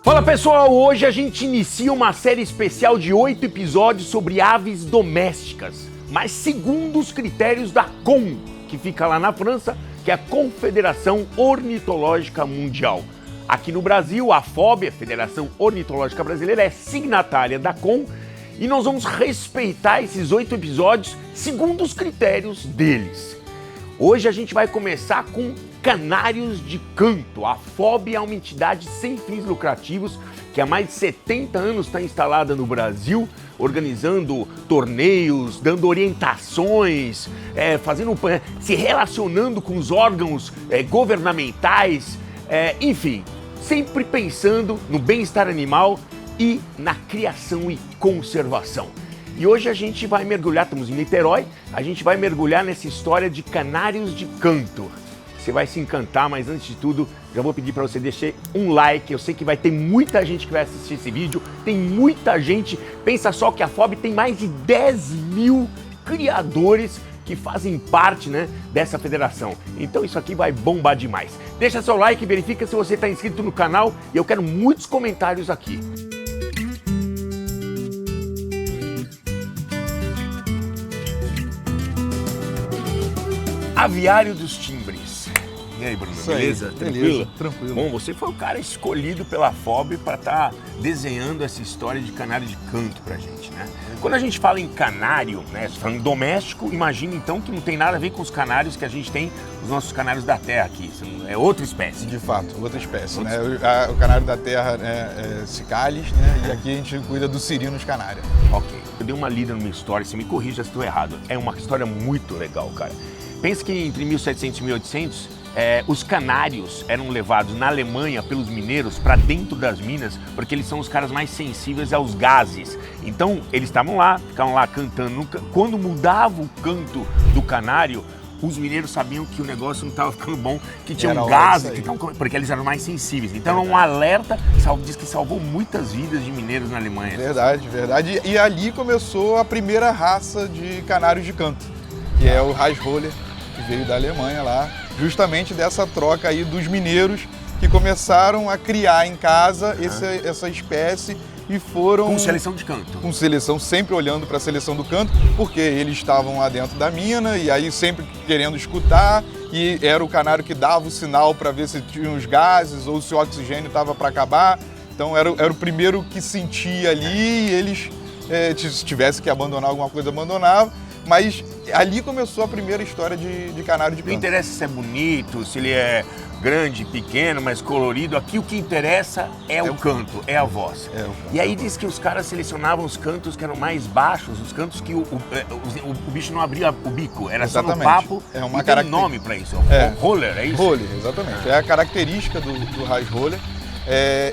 Fala pessoal, hoje a gente inicia uma série especial de 8 episódios sobre aves domésticas, mas segundo os critérios da COM, que fica lá na França, que é a Confederação Ornitológica Mundial. Aqui no Brasil, a FOB, a Federação Ornitológica Brasileira, é signatária da COM e nós vamos respeitar esses 8 episódios segundo os critérios deles. Hoje a gente vai começar com canários de canto. A FOB é uma entidade sem fins lucrativos que há mais de 70 anos está instalada no Brasil, organizando torneios, dando orientações, se relacionando com os órgãos governamentais, enfim, sempre pensando no bem-estar animal e na criação e conservação. E hoje a gente vai mergulhar, estamos em Niterói, a gente vai mergulhar nessa história de canários de canto. Você vai se encantar, mas antes de tudo, já vou pedir para você deixar um like. Eu sei que vai ter muita gente que vai assistir esse vídeo, tem muita gente. Pensa só que a FOB tem mais de 10 mil criadores que fazem parte, dessa federação. Então isso aqui vai bombar demais. Deixa seu like, verifica se você está inscrito no canal e eu quero muitos comentários aqui. Aviário dos Timbres. E aí, Bruno, beleza? Beleza, tranquilo. Bom, você foi o cara escolhido pela FOB para estar desenhando essa história de canário de canto pra gente, né? Quando a gente fala em canário, falando doméstico, imagina então que não tem nada a ver com os canários que a gente tem, os nossos canários da terra aqui. É outra espécie. De fato, outra espécie, né? O canário da terra é Cicalis, E aqui a gente cuida do Sirinos canária. Ok. Eu dei uma lida numa história, você me corrija se estou errado. É uma história muito legal, cara. Pensa que entre 1700 e 1800, os canários eram levados na Alemanha pelos mineiros para dentro das minas, porque eles são os caras mais sensíveis aos gases. Então, eles ficavam lá cantando. Quando mudava o canto do canário, os mineiros sabiam que o negócio não estava ficando bom, que tinha um gás, porque eles eram mais sensíveis. Então, é um alerta, diz que salvou muitas vidas de mineiros na Alemanha. Verdade, verdade. E ali começou a primeira raça de canários de canto, que é o Reisroller, que veio da Alemanha lá, justamente dessa troca aí dos mineiros que começaram a criar em casa essa espécie e foram... Com seleção de canto. Com seleção, sempre olhando para a seleção do canto, porque eles estavam lá dentro da mina e aí sempre querendo escutar, e era o canário que dava o sinal para ver se tinha os gases ou se o oxigênio estava para acabar. Então era o primeiro que sentia ali e eles, se tivesse que abandonar alguma coisa, abandonava. Mas ali começou a primeira história de canário de canto. Não interessa se é bonito, se ele é grande, pequeno, mais colorido. Aqui o que interessa é o canto, é a voz. E aí diz que os caras selecionavam os cantos que eram mais baixos, os cantos que o bicho não abria o bico, era exatamente. Só no papo. É uma tem nome para isso, roller, é isso? Roller, exatamente. É a característica do Reisroller,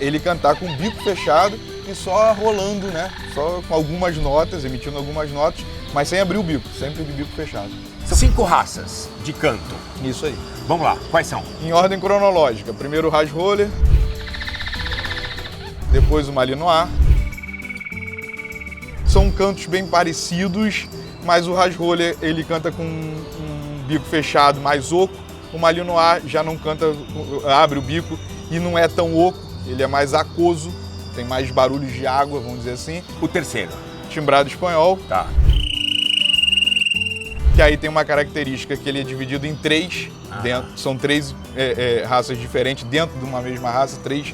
ele cantar com o bico fechado e só rolando, Só com algumas notas, emitindo algumas notas, mas sem abrir o bico, sempre de bico fechado. São 5 raças de canto. Isso aí. Vamos lá, quais são? Em ordem cronológica, primeiro o Reisroller, depois o Malinois. São cantos bem parecidos, mas o Reisroller ele canta com um bico fechado mais oco. O Malinois já não canta, abre o bico e não é tão oco, ele é mais aquoso, tem mais barulhos de água, vamos dizer assim. O terceiro? Timbrado espanhol. Tá. Que aí tem uma característica que ele é dividido em 3, são 3 raças diferentes dentro de uma mesma raça, 3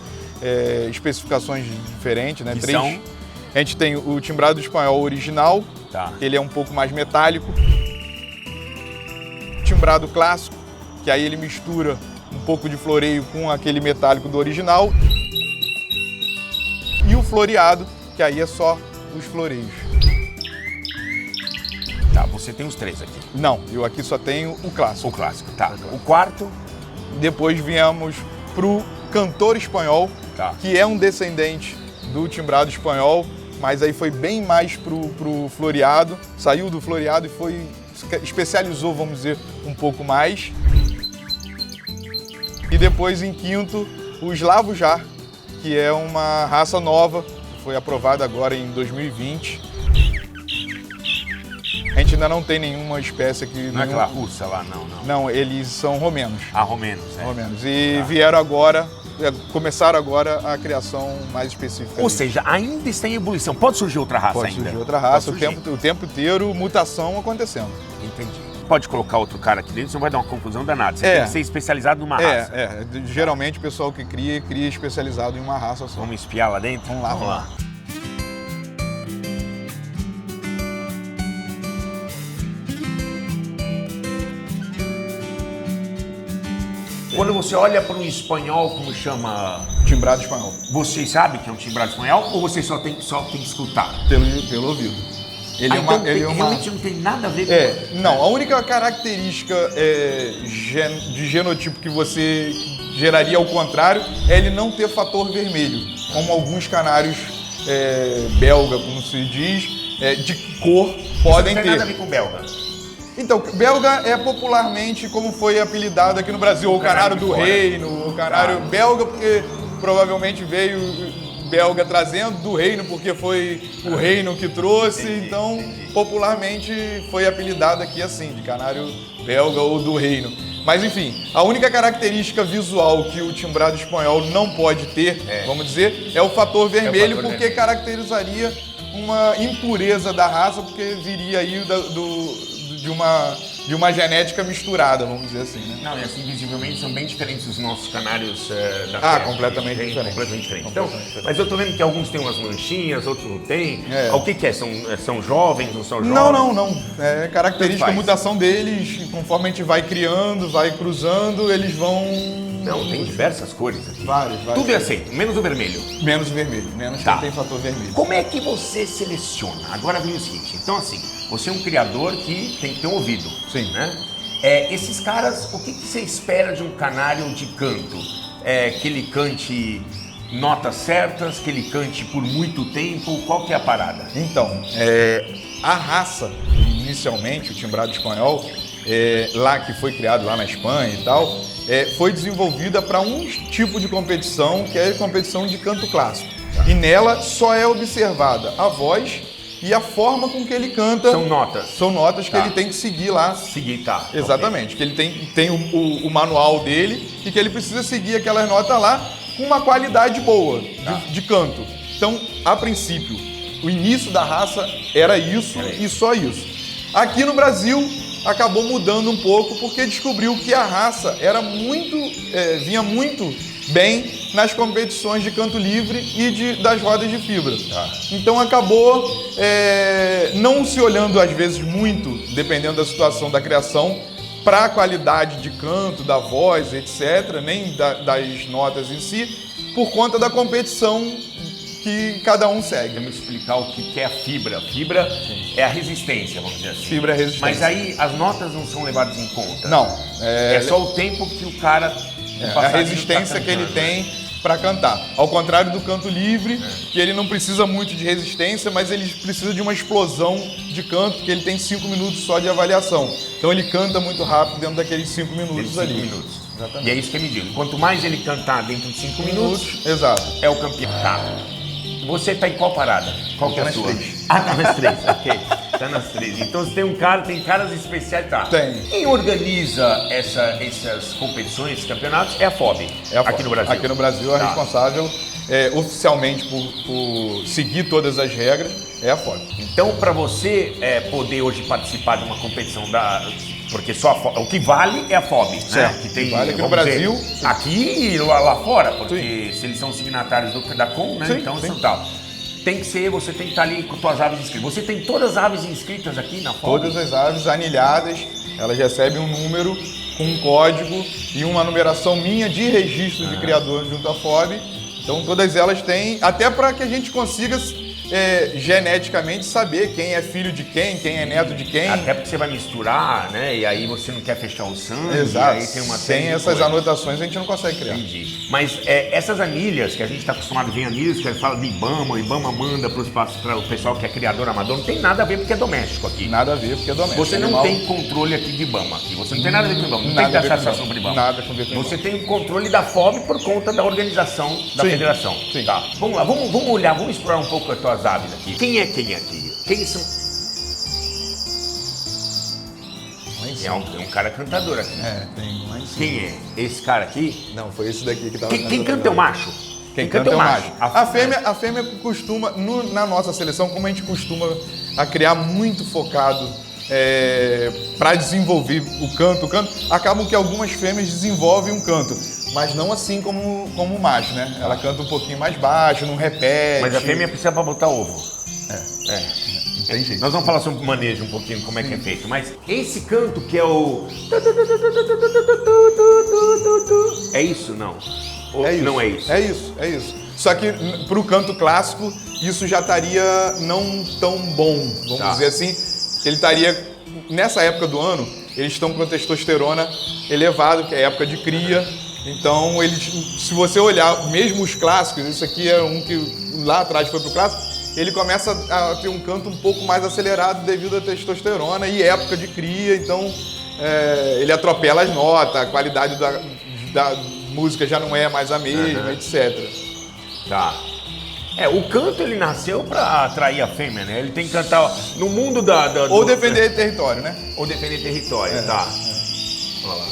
especificações diferentes, Que 3. são? A gente tem o timbrado espanhol original, ele é um pouco mais metálico. Timbrado clássico, que aí ele mistura um pouco de floreio com aquele metálico do original. E o floreado, que aí é só os floreios. Tá, você tem os 3 aqui. Não, eu aqui só tenho o clássico. O clássico, tá. O quarto? Depois viemos pro cantor espanhol, que é um descendente do timbrado espanhol, mas aí foi bem mais pro floreado, saiu do floreado e especializou, vamos dizer, um pouco mais. E depois, em quinto, o Slavo Jar, que é uma raça nova, foi aprovada agora em 2020. A gente ainda não tem nenhuma espécie aqui. Não é aquela russa lá, não? Não, eles são romenos. Ah, romenos, Romenos. E vieram agora começaram agora a criação mais específica. Ou seja, ainda está em ebulição. Pode surgir outra raça Pode ainda? surgir outra raça, Pode surgir. o tempo inteiro, mutação acontecendo. Entendi. Pode colocar outro cara aqui dentro, senão vai dar uma confusão danada. Você tem que ser especializado numa raça. Geralmente o pessoal que cria especializado em uma raça só. Vamos espiar lá dentro? Vamos lá. Quando você olha para um espanhol, como chama? Timbrado espanhol. Você sabe que é um timbrado espanhol ou você só tem que escutar? Pelo ouvido. Realmente não tem nada a ver com... Não, a única característica de genotipo que você geraria ao contrário é ele não ter fator vermelho, como alguns canários belga, como se diz, de cor podem ter. Não tem nada a ver com belga. Então, belga é popularmente como foi apelidado aqui no Brasil, o canário do reino, o canário belga, porque provavelmente veio belga trazendo do reino, porque foi o reino que trouxe, então popularmente foi apelidado aqui assim, de canário belga ou do reino. Mas enfim, a única característica visual que o timbrado espanhol não pode ter, vamos dizer, é o fator vermelho, porque caracterizaria uma impureza da raça, porque viria aí de uma genética misturada, vamos dizer assim, né? Não, e assim, visivelmente são bem diferentes os nossos canários da terra. Completamente diferentes. Completamente diferentes. Então, mas eu tô vendo que alguns têm umas manchinhas, outros não têm. O que é? São jovens, não são jovens? Não. É característica, mutação deles, conforme a gente vai criando, vai cruzando, eles vão... Não, tem diversas cores aqui. Vários. Tudo é aceito, menos o vermelho. Menos o vermelho, menos que tem fator vermelho. Como é que você seleciona? Agora vem o seguinte, então assim, você é um criador que tem que ter um ouvido. Sim. Né? Esses caras, o que você espera de um canário de canto? Que ele cante notas certas, que ele cante por muito tempo? Qual que é a parada? Então, a raça, inicialmente, o timbrado espanhol, lá que foi criado lá na Espanha e tal, foi desenvolvida para um tipo de competição, que é a competição de canto clássico. E nela só é observada a voz e a forma com que ele canta. São notas. São notas que ele tem que seguir lá. Exatamente. Okay. Que ele tem o manual dele e que ele precisa seguir aquelas notas lá com uma qualidade boa de canto. Então, a princípio, o início da raça era isso e só isso. Aqui no Brasil, acabou mudando um pouco porque descobriu que a raça era vinha muito bem nas competições de canto livre e das rodas de fibra. Então acabou não se olhando às vezes muito, dependendo da situação da criação, para a qualidade de canto, da voz, etc., nem das notas em si, por conta da competição que cada um segue. Vamos explicar o que é a fibra. A fibra é a resistência, vamos dizer assim. Fibra é resistência. Mas aí as notas não são levadas em conta. Não. É só o tempo que o cara... a resistência que ele tem para cantar. Ao contrário do canto livre, que ele não precisa muito de resistência, mas ele precisa de uma explosão de canto, que ele tem 5 minutos só de avaliação. Então ele canta muito rápido dentro daqueles 5 minutos ali. Exatamente. E é isso que é medido. Quanto mais ele cantar dentro de 5 minutos, exato, é o campeão. Você tá em qual parada? Qual que é a sua? 3. Tá nas 3, ok. Tá nas 3. Então você tem caras especiais, Tem. Quem organiza essas competições, esses campeonatos, é a FOB, aqui no Brasil. Aqui no Brasil, a responsável oficialmente por seguir todas as regras é a FOB. Então, para você poder hoje participar de uma competição porque só o que vale é a FOB, né? Que tem, vale aqui no Brasil. Aqui e lá fora, porque se eles são signatários da CON, né? Sim, então são tal. Você tem que estar ali com suas aves inscritas. Você tem todas as aves inscritas aqui na FOB? Todas as aves anilhadas, elas recebem um número com um código e uma numeração minha de registro de criador junto à FOB. Então todas elas têm, até para que a gente consiga geneticamente saber quem é filho de quem é neto de quem. Até porque você vai misturar, né? E aí você não quer fechar o sangue. Exato. E aí tem uma Sem essas anotações a gente não consegue criar. Entendi. Mas essas anilhas, que a gente está acostumado a ver anilhas, que a gente fala de Ibama, o Ibama manda para o pessoal que é criador amador, não tem nada a ver porque é doméstico aqui. Nada a ver porque é doméstico. Você não tem controle aqui de Ibama. Aqui. Você não tem nada a ver com Ibama. Não tem taxação sobre Ibama. Nada a ver com Você tem o controle da FOB por conta da organização da federação. Sim. Tá. Vamos lá, vamos olhar, vamos explorar um pouco as tuas aves aqui. Quem é quem aqui? Quem são? É um cara cantador aqui. Tem lá em cima. Quem é? Esse cara aqui? Não, foi esse daqui que tava Quem canta é o macho? Quem canta é o macho. A fêmea costuma, na nossa seleção, como a gente costuma a criar muito focado para desenvolver o canto, acabam que algumas fêmeas desenvolvem um canto, mas não assim como o macho, né? Ela canta um pouquinho mais baixo, não repete. Mas a fêmea precisa para botar ovo. Não tem jeito. Nós vamos falar sobre o manejo um pouquinho, como é que é feito, mas esse canto que é o... É isso, não? Ou não é isso? É isso. Só que para o canto clássico, isso já estaria não tão bom, vamos dizer assim. Ele estaria, nessa época do ano, eles estão com a testosterona elevada, que é a época de cria. Então, se você olhar, mesmo os clássicos, isso aqui é um que lá atrás foi pro clássico, ele começa a ter um canto um pouco mais acelerado devido à testosterona e época de cria. Então, ele atropela as notas, a qualidade da música já não é mais a mesma, etc. Tá. O canto ele nasceu para atrair a fêmea, né? Ele tem que cantar no mundo Ou defender território, né? Ou defender território, tá. Olha lá.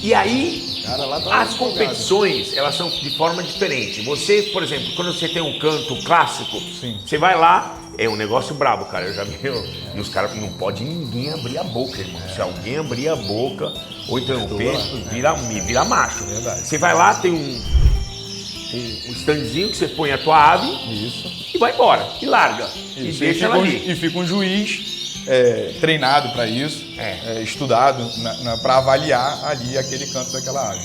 E aí, as competições, elas são de forma diferente. Você, por exemplo, quando você tem um canto clássico, você vai lá, é um negócio brabo, cara. Eu já vi, e os caras não pode ninguém abrir a boca, irmão. Se alguém abrir a boca ou interromper, vira macho. Verdade. Você vai lá, tem um standzinho que você põe a tua ave e vai embora, e larga. E deixa ela ali. E fica um juiz treinado para isso, estudado para avaliar ali aquele canto daquela ave.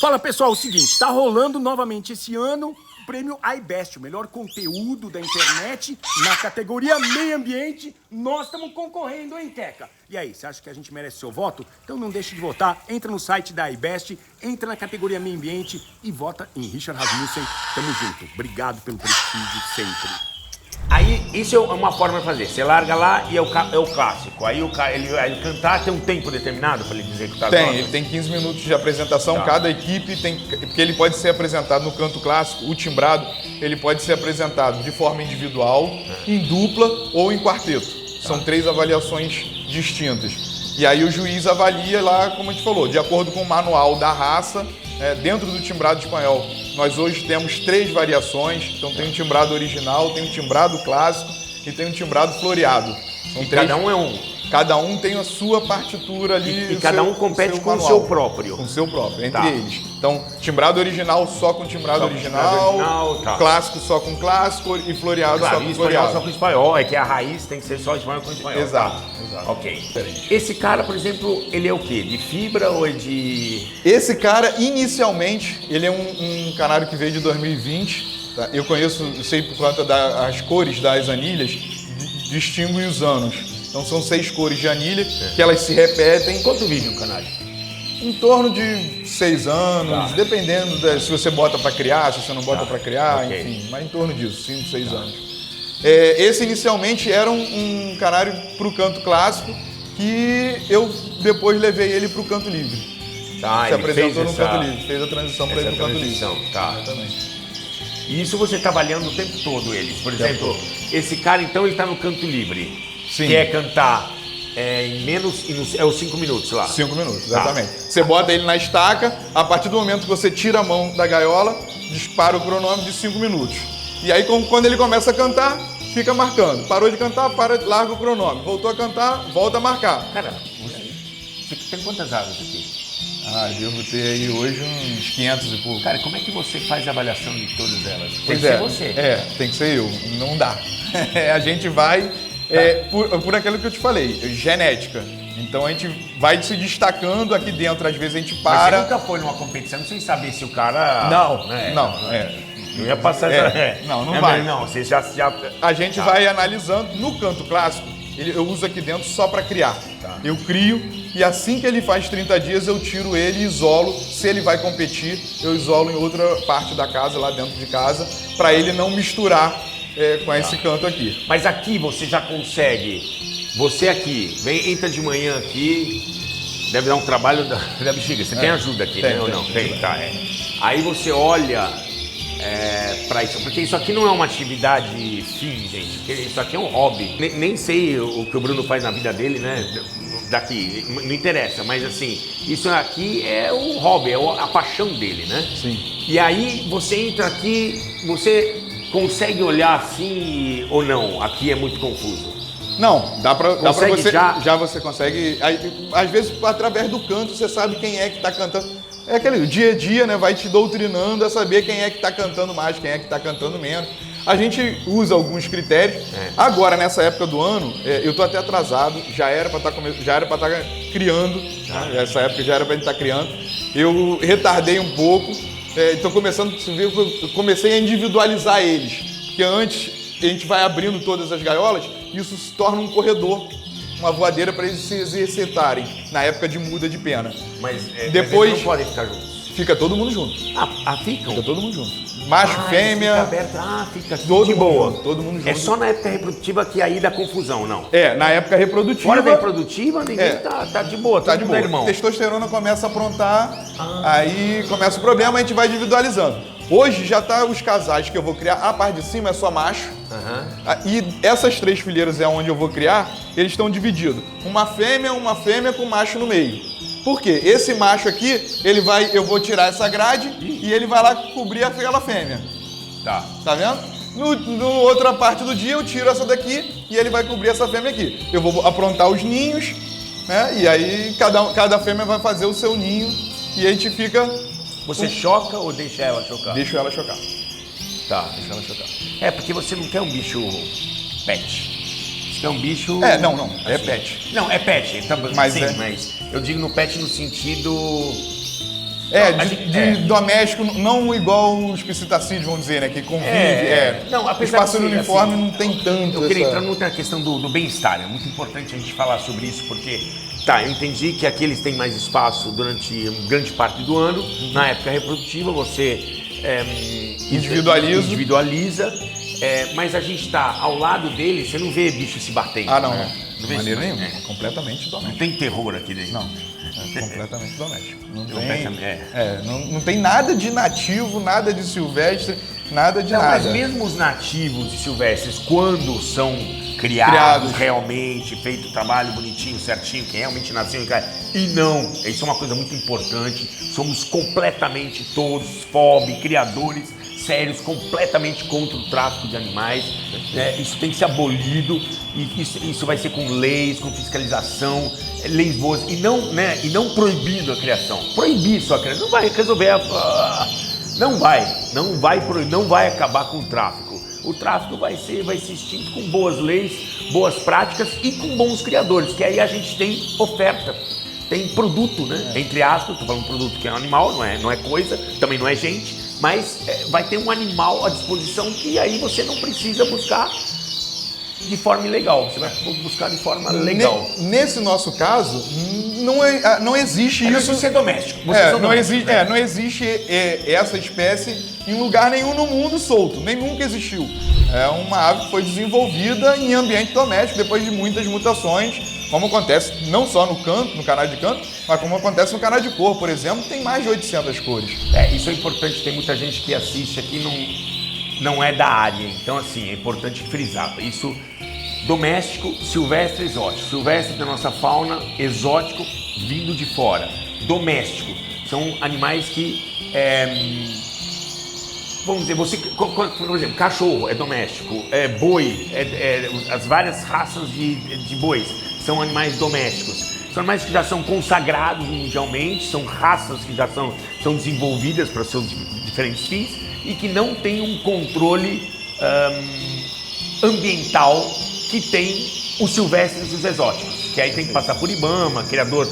Fala pessoal, o seguinte, tá rolando novamente esse ano o prêmio iBest, o melhor conteúdo da internet na categoria meio ambiente. Nós estamos concorrendo, hein, Queca? E aí, você acha que a gente merece seu voto? Então não deixe de votar, entra no site da iBest, entra na categoria meio ambiente e vota em Richard Rasmussen. Tamo junto, obrigado pelo prestígio sempre. Aí, isso é uma forma de fazer. Você larga lá e é o clássico. Aí o cara, ele cantar, tem um tempo determinado para ele dizer que tá Tem, ele tem 15 minutos de apresentação. Cada equipe tem... Porque ele pode ser apresentado no canto clássico, o timbrado, ele pode ser apresentado de forma individual, em dupla ou em quarteto. São 3 avaliações distintas. E aí o juiz avalia lá, como a gente falou, de acordo com o manual da raça, dentro do timbrado espanhol. Nós hoje temos 3 variações, então tem um timbrado original, tem um timbrado clássico e tem um timbrado floreado. E cada um é um. Cada um tem a sua partitura ali. E cada um compete com o seu próprio. Com o seu próprio, entre eles. Então, timbrado original só com timbrado original, clássico só com clássico e floreado só com floreado. Só com espanhol, é que a raiz tem que ser só espanhol com espanhol. Exato. Ok. Esse cara, por exemplo, ele é o quê? De fibra ou é de... Esse cara, inicialmente, ele é um canário que veio de 2020. Tá? Eu sei por conta das cores das anilhas, distingue os anos. Então são 6 cores de anilha, que elas se repetem. Quanto vive um canário? Em torno de 6 anos, dependendo se você bota para criar, se você não bota para criar, enfim, mas em torno disso, 5, 6 anos. Esse inicialmente era um canário para o canto clássico, que eu depois levei ele para o canto livre. Se apresentou no canto livre, fez a transição para ele para o canto livre. Exatamente. E isso você está avaliando o tempo todo eles. Por exemplo, esse cara então ele está no canto livre. Sim. Quer cantar em menos... É os 5 minutos lá. 5 minutos, exatamente. Você bota ele na estaca, a partir do momento que você tira a mão da gaiola, dispara o cronômetro de 5 minutos. E aí, quando ele começa a cantar, fica marcando. Parou de cantar, larga o cronômetro. Voltou a cantar, volta a marcar. Cara, você tem quantas aves aqui? Devo ter aí hoje uns 500 e pouco. Cara, como é que você faz a avaliação de todas elas? Tem que ser você. Tem que ser eu. Não dá. A gente vai... por aquilo que eu te falei, genética. Então a gente vai se destacando aqui dentro, às vezes a gente para... Mas você nunca foi numa competição sem saber se o cara... Não. Eu ia passar Não vai. Não, você já... A gente vai analisando. No canto clássico, eu uso aqui dentro só para criar. Eu crio e assim que ele faz 30 dias eu tiro ele e isolo. Se ele vai competir, eu isolo em outra parte da casa, lá dentro de casa, para ele não misturar com esse canto aqui. Mas aqui você já consegue, você aqui, entra de manhã aqui, deve dar um trabalho da bexiga, você tem ajuda aqui, né? Ou não? Tem, tá, Aí você olha pra isso. Porque isso aqui não é uma atividade fim, gente. Isso aqui é um hobby. Nem sei o que o Bruno faz na vida dele, né? Daqui, não interessa, mas assim, isso aqui é um hobby, é a paixão dele, né? Sim. E aí você entra aqui, você consegue olhar assim ou não? Aqui é muito confuso. Não, dá pra você. já? Você consegue. Às vezes, através do canto, você sabe quem é que tá cantando. É aquele dia a dia, né? Vai te doutrinando a saber quem é que tá cantando mais, quem é que tá cantando menos. A gente usa alguns critérios. Agora, nessa época do ano, eu tô até atrasado, já era para estar criando, né? Essa época já era para estar criando. Eu retardei um pouco, então comecei a individualizar eles, porque antes a gente vai abrindo todas as gaiolas, e isso se torna um corredor, uma voadeira para eles se exercitarem na época de muda de pena. Mas depois eles não podem ficar juntos. Fica todo mundo junto. Ficam? Fica todo mundo junto. Macho, fêmea. Fica aberto. Fica todo de mundo boa. Junto, todo mundo junto. É só na época reprodutiva que aí dá confusão, não? Na época reprodutiva. Fora da reprodutiva, ninguém tá de boa, tá de boa. Irmão. Testosterona começa a aprontar, aí começa o problema, a gente vai individualizando. Hoje já tá os casais que eu vou criar, a parte de cima é só macho. E essas 3 fileiras é onde eu vou criar, eles estão divididos. Uma fêmea com macho no meio. Por quê? Esse macho aqui, eu vou tirar essa grade e ele vai lá cobrir aquela fêmea. Tá vendo? No outra parte do dia eu tiro essa daqui e ele vai cobrir essa fêmea aqui. Eu vou aprontar os ninhos, né? E aí cada fêmea vai fazer o seu ninho e a gente fica... Você choca ou deixa ela chocar? Deixo ela chocar. Tá. Deixa ela chocar. Porque você não quer um bicho pet. Você quer um bicho... Não. É pet. Não, é pet. Mas mas eu digo no pet no sentido... de doméstico, não igual os psitacídeos, vamos dizer, né? Que convive. Não, o espaço uniforme não tem tanto. Eu queria entrar muito na questão do bem-estar. É muito importante a gente falar sobre isso, porque... eu entendi que aqui eles têm mais espaço durante grande parte do ano. Na época reprodutiva, você individualiza. Mas a gente tá ao lado deles, você não vê bicho se batendo. Não. Não De maneira nenhuma. Completamente doméstico. Não tem terror aqui dentro. Não. Completamente doméstico. Não Não tem nada de nativo, nada de silvestre, nada de nada. Mas mesmo os nativos e silvestres, quando são criados realmente, feito o trabalho bonitinho, certinho, que realmente nasceu em casa. E não, isso é uma coisa muito importante. Somos completamente todos criadores sérios, completamente contra o tráfico de animais. Isso tem que ser abolido, e isso vai ser com leis, com fiscalização, leis boas, e não proibindo a criação. Proibir só a criação não vai resolver não vai acabar com o tráfico. O tráfico vai ser extinto com boas leis, boas práticas e com bons criadores, que aí a gente tem oferta, tem produto, né? Entre aspas, estou falando produto que é um animal, não é coisa, também não é gente, mas vai ter um animal à disposição que aí você não precisa buscar de forma ilegal, você vai buscar de forma legal. Nesse nosso caso, não existe isso. Isso é doméstico. Não existe essa espécie em lugar nenhum no mundo solto, nem nunca existiu. É uma ave que foi desenvolvida em ambiente doméstico depois de muitas mutações, como acontece não só no canal de canto, mas como acontece no canal de cor, por exemplo, tem mais de 800 cores. Isso é importante, tem muita gente que assiste aqui não é da área, então assim, é importante frisar. Isso, doméstico, silvestre, exótico. Silvestre da nossa fauna, exótico vindo de fora. Doméstico, são animais que... vamos dizer, por exemplo, cachorro é doméstico, boi, as várias raças de bois são animais domésticos. São animais que já são consagrados mundialmente, são raças que já são desenvolvidas para seus diferentes fins e que não têm um controle ambiental que tem os silvestres e os exóticos, que aí tem que passar por IBAMA, criador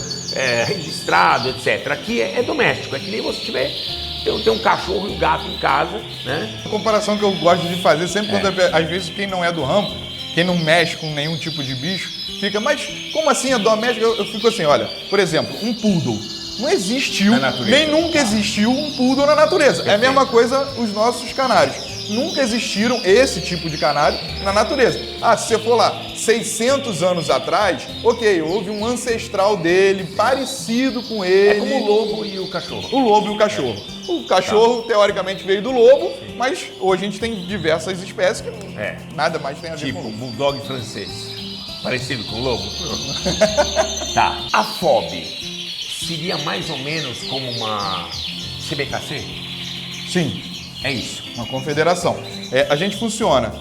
registrado, etc. Aqui é doméstico, é que nem você tiver... Tem um cachorro e um gato em casa, né? A comparação que eu gosto de fazer sempre quando, às vezes, quem não é do ramo, quem não mexe com nenhum tipo de bicho, fica, mas como assim é doméstico? Eu fico assim, olha, por exemplo, um poodle. Não existiu, nem nunca existiu um poodle na natureza. É a mesma coisa os nossos canários. Nunca existiram esse tipo de canário na natureza. Se você for lá 600 anos atrás, ok, houve um ancestral dele, parecido com ele. É como o lobo e o cachorro. O lobo e o cachorro. O cachorro, teoricamente, veio do lobo, mas hoje a gente tem diversas espécies que nada mais tem a ver Tipo, com o lobo. bulldog francês. Parecido com o lobo? Tá. A FOB seria mais ou menos como uma CBKC? Sim, É isso. uma confederação. A gente funciona.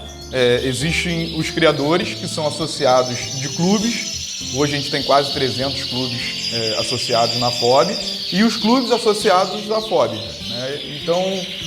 Existem os criadores, que são associados de clubes. Hoje a gente tem quase 300 clubes associados na FOB. E os clubes associados à FOB. Né? Então,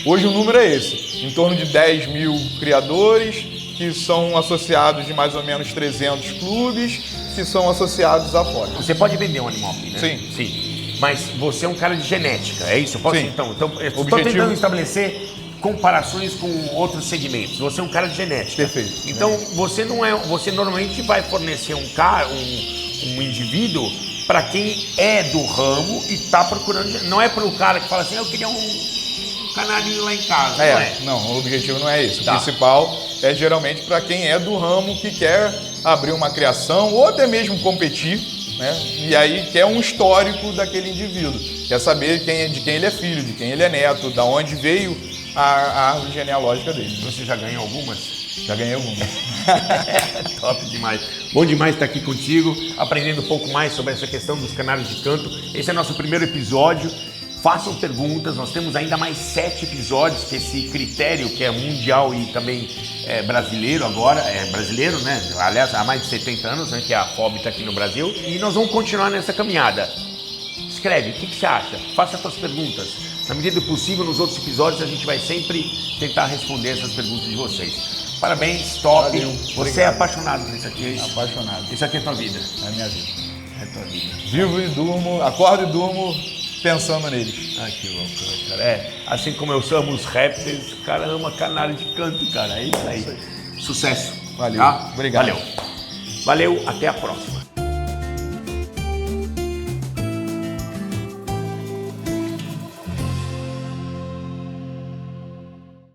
hoje o número é esse. Em torno de 10 mil criadores, que são associados de mais ou menos 300 clubes, que são associados à FOB. Você pode vender um animal aqui, né? Sim. Mas você é um cara de genética, é isso? Sim. Então eu estou Objetivo- tentando estabelecer comparações com outros segmentos. Você é um cara de genética. Perfeito. Então você não é, você normalmente vai fornecer um indivíduo para quem é do ramo e está procurando. Não é para o cara que fala assim, eu queria um canarinho lá em casa. Não é? Não, o objetivo não é esse. Tá. O principal é geralmente para quem é do ramo, que quer abrir uma criação ou até mesmo competir, né? E aí quer um histórico daquele indivíduo. Quer saber de quem ele é filho, de quem ele é neto, da onde veio a árvore genealógica dele. Você já ganhou algumas? Já ganhei algumas. Top demais. Bom demais estar aqui contigo, aprendendo um pouco mais sobre essa questão dos canários de canto. Esse é nosso primeiro episódio. Façam perguntas, nós temos ainda mais 7 episódios, que esse critério que é mundial e também brasileiro agora, é brasileiro, né? Aliás, há mais de 70 anos, né, que a FOB está aqui no Brasil. E nós vamos continuar nessa caminhada. Escreve, o que você acha? Faça as suas perguntas. Na medida do possível, nos outros episódios, a gente vai sempre tentar responder essas perguntas de vocês. Parabéns, top. Valeu, Você obrigado. é apaixonado por isso aqui, é isso? Apaixonado. Isso aqui é tua vida. É a minha vida. É tua vida. Vivo e durmo, acordo e durmo pensando neles. Ai, que loucura, cara. Assim como eu amo os répteis, o cara ama canário de canto, cara. É isso aí. Sucesso. Valeu. Tá? Obrigado. Valeu. Valeu, até a próxima.